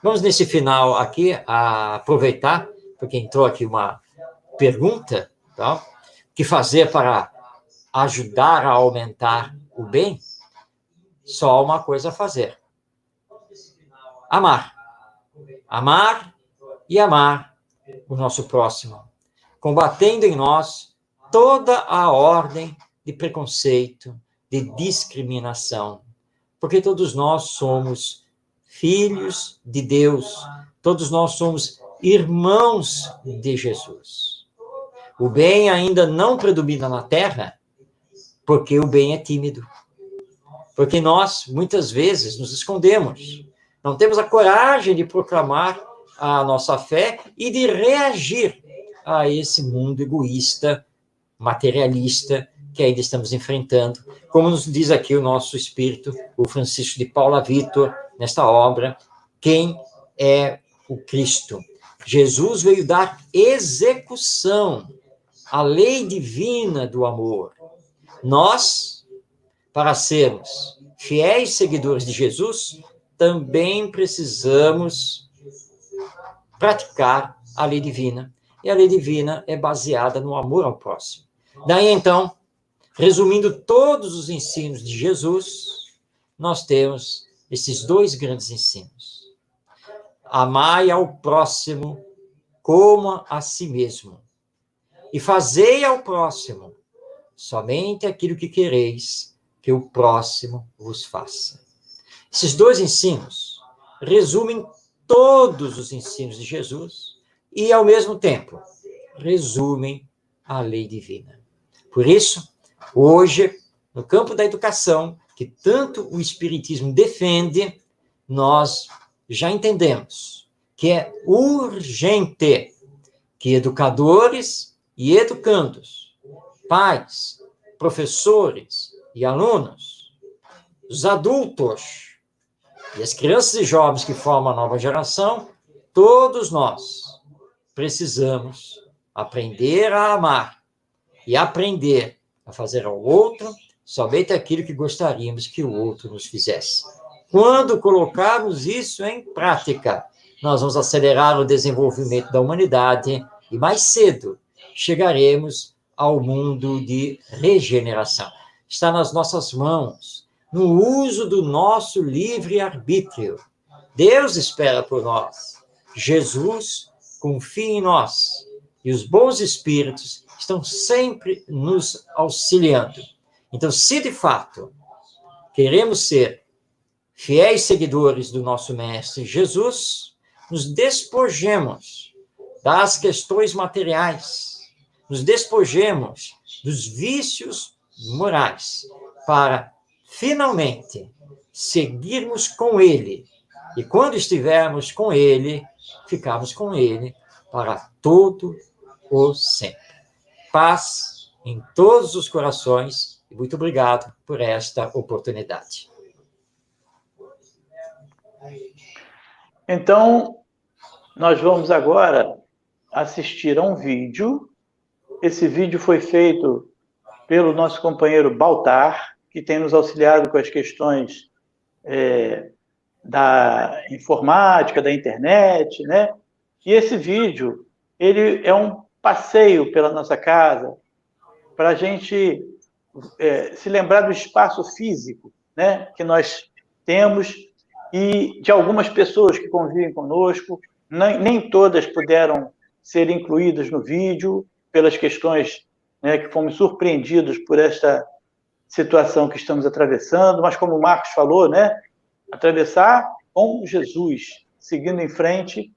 Vamos, nesse final aqui, aproveitar, porque entrou aqui uma pergunta, tá? O que fazer para ajudar a aumentar o bem? Só uma coisa a fazer: amar. Amar e amar o nosso próximo, combatendo em nós toda a ordem de preconceito, de discriminação, porque todos nós somos filhos de Deus, todos nós somos irmãos de Jesus. O bem ainda não predomina na terra, porque o bem é tímido, porque nós, muitas vezes, nos escondemos, não temos a coragem de proclamar a nossa fé e de reagir a esse mundo egoísta, materialista, que ainda estamos enfrentando, como nos diz aqui o nosso espírito, o Francisco de Paula Vitor, nesta obra, Quem é o Cristo? Jesus veio dar execução à lei divina do amor. Nós, para sermos fiéis seguidores de Jesus, também precisamos praticar a lei divina. E a lei divina é baseada no amor ao próximo. Daí, então, resumindo todos os ensinos de Jesus, nós temos esses dois grandes ensinos. Amai ao próximo como a si mesmo. E fazei ao próximo somente aquilo que quereis que o próximo vos faça. Esses dois ensinos resumem todos os ensinos de Jesus e, ao mesmo tempo, resumem a lei divina. Por isso, hoje, no campo da educação, que tanto o Espiritismo defende, nós já entendemos que é urgente que educadores e educandos, pais, professores e alunos, os adultos e as crianças e jovens que formam a nova geração, todos nós precisamos aprender a amar e aprender a fazer ao outro somente aquilo que gostaríamos que o outro nos fizesse. Quando colocarmos isso em prática, nós vamos acelerar o desenvolvimento da humanidade e mais cedo chegaremos ao mundo de regeneração. Está nas nossas mãos, no uso do nosso livre-arbítrio. Deus espera por nós. Jesus confia em nós. E os bons espíritos estão sempre nos auxiliando. Então, se de fato queremos ser fiéis seguidores do nosso Mestre Jesus, nos despojemos das questões materiais, nos despojemos dos vícios morais, para finalmente seguirmos com Ele. E quando estivermos com Ele, ficarmos com Ele para todo o sempre. Paz em todos os corações e muito obrigado por esta oportunidade. Então, nós vamos agora assistir a um vídeo. Esse vídeo foi feito pelo nosso companheiro Baltar, que tem nos auxiliado com as questões da informática, da internet, né? E esse vídeo, ele é um passeio pela nossa casa para a gente se lembrar do espaço físico, né, que nós temos e de algumas pessoas que convivem conosco. Nem todas puderam ser incluídas no vídeo pelas questões, né, que fomos surpreendidos por esta situação que estamos atravessando, mas como o Marcos falou, né, atravessar com Jesus, seguindo em frente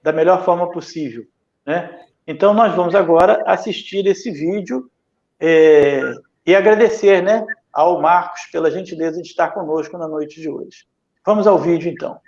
da melhor forma possível, né? Então, nós vamos agora assistir esse vídeo e agradecer, né, ao Marcos pela gentileza de estar conosco na noite de hoje. Vamos ao vídeo, então.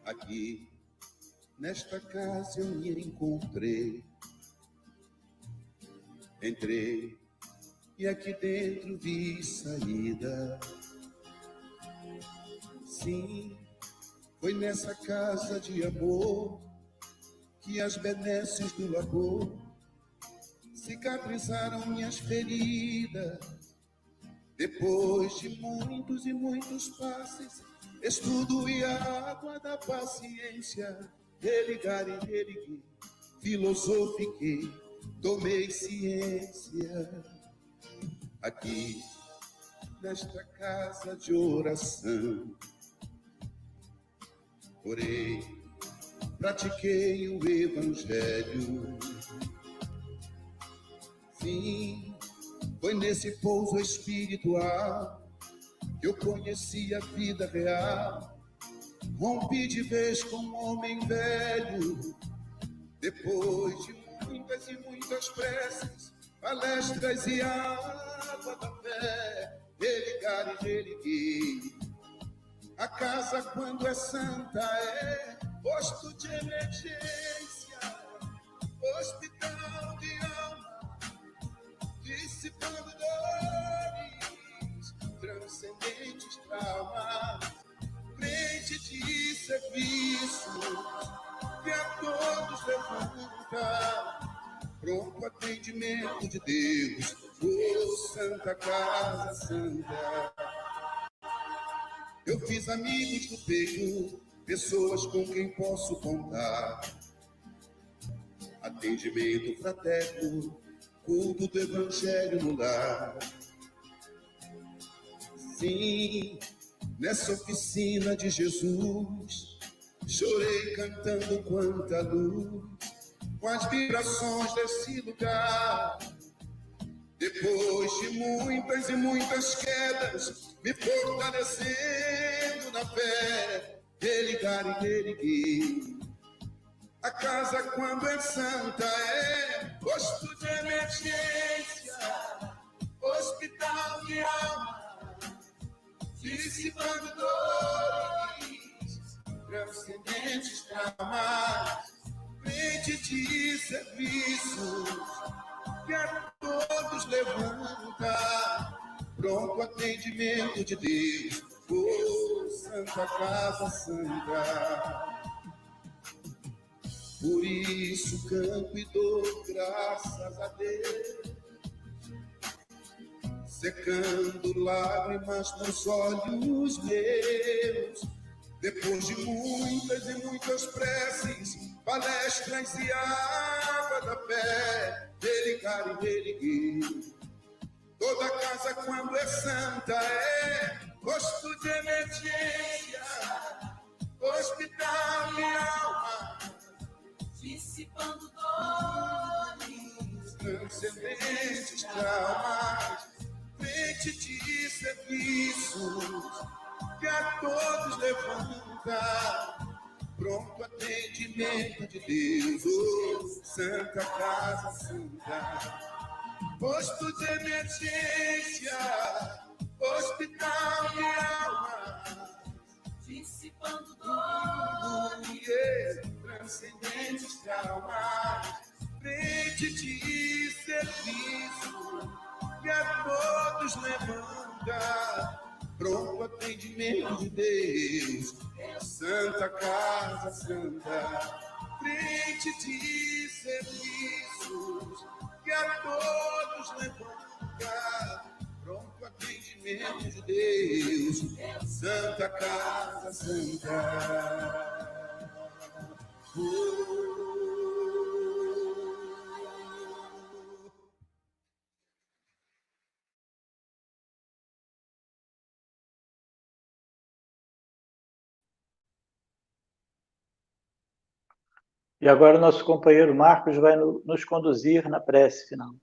Aqui, nesta casa eu me encontrei. Entrei e aqui dentro vi saída. Sim, foi nessa casa de amor que as benesses do labor cicatrizaram minhas feridas. Depois de muitos e muitos passes, estudo e a água da paciência, religar e religuei, filosofiquei, tomei ciência. Aqui, nesta casa de oração. Orei, pratiquei o Evangelho. Sim, foi nesse pouso espiritual que eu conheci a vida real. Rompi de vez com um homem velho, depois de muitas e muitas preces, palestras e água da fé, religar e religuei. A casa, quando é santa, é posto de emergência, hospital de alma, dissipando dores, transcendentes traumas, frente de serviço que a todos levanta, pronto atendimento de Deus, Santa Casa Santa. Eu fiz amigos do peito, pessoas com quem posso contar. Atendimento fraterno, culto do Evangelho no lar. Sim, nessa oficina de Jesus, chorei cantando quanta luz, com as vibrações desse lugar. Depois de muitas e muitas quedas, me fortalecendo na fé, religar e religuei. A casa, quando é santa, é posto de emergência, hospital de alma, dissipando dores, transcendentes traumas, frente de serviços que a todos levanta, pronto atendimento de Deus, Santa Casa Santa. Por isso canto e dou graças a Deus, secando lágrimas nos olhos meus, depois de muitas e muitas preces, palestras e água da fé, religar e religuei. Toda casa, quando é santa, é posto de emergência, hospital de alma, dissipando dores, transcendentes traumas, frente de serviços que a todos levanta, pronto atendimento de Deus, Santa Casa Santa. Posto de emergência, hospital de alma, dissipando dores, transcendentes traumas, frente de serviço que a todos levanta, pronto atendimento de Deus, Santa Casa Santa. Frente de serviços que a todos levanta, pronto atendimento de Deus, Santa Casa Santa. E agora o nosso companheiro Marcos vai nos conduzir na prece final.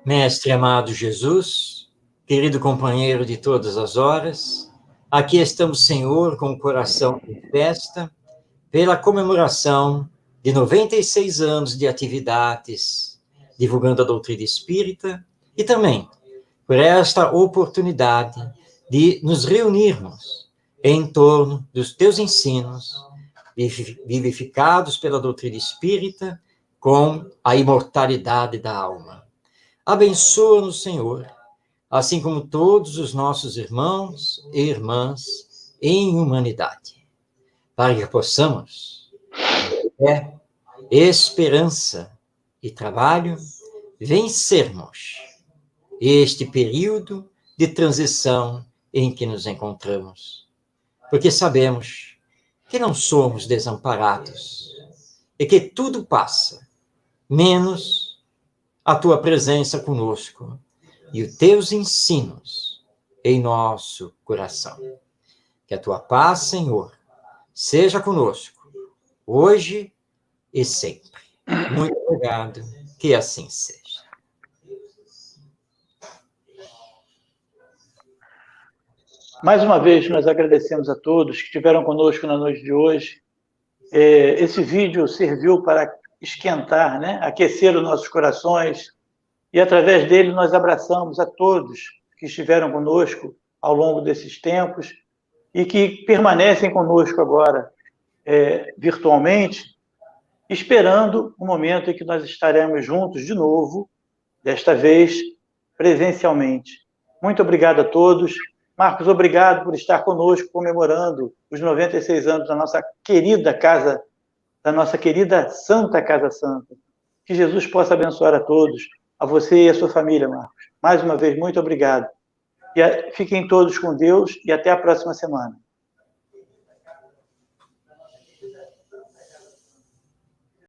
Mestre amado Jesus, querido companheiro de todas as horas, aqui estamos, Senhor, com o coração em festa, pela comemoração de 96 anos de atividades, divulgando a doutrina espírita, e também por esta oportunidade de nos reunirmos em torno dos teus ensinos, vivificados pela doutrina espírita, com a imortalidade da alma. Abençoa-nos, Senhor, assim como todos os nossos irmãos e irmãs em humanidade, para que possamos, com fé, esperança e trabalho, vencermos este período de transição em que nos encontramos, porque sabemos que não somos desamparados e que tudo passa, menos a tua presença conosco, e os teus ensinos em nosso coração. Que a tua paz, Senhor, seja conosco, hoje e sempre. Muito obrigado, que assim seja. Mais uma vez, nós agradecemos a todos que estiveram conosco na noite de hoje. Esse vídeo serviu para esquentar, né? Aquecer os nossos corações, e através dele nós abraçamos a todos que estiveram conosco ao longo desses tempos e que permanecem conosco agora virtualmente, esperando o momento em que nós estaremos juntos de novo, desta vez presencialmente. Muito obrigado a todos. Marcos, obrigado por estar conosco comemorando os 96 anos da nossa querida casa, da nossa querida Santa Casa Santa. Que Jesus possa abençoar a todos, a você e a sua família, Marcos. Mais uma vez, muito obrigado. E fiquem todos com Deus e até a próxima semana.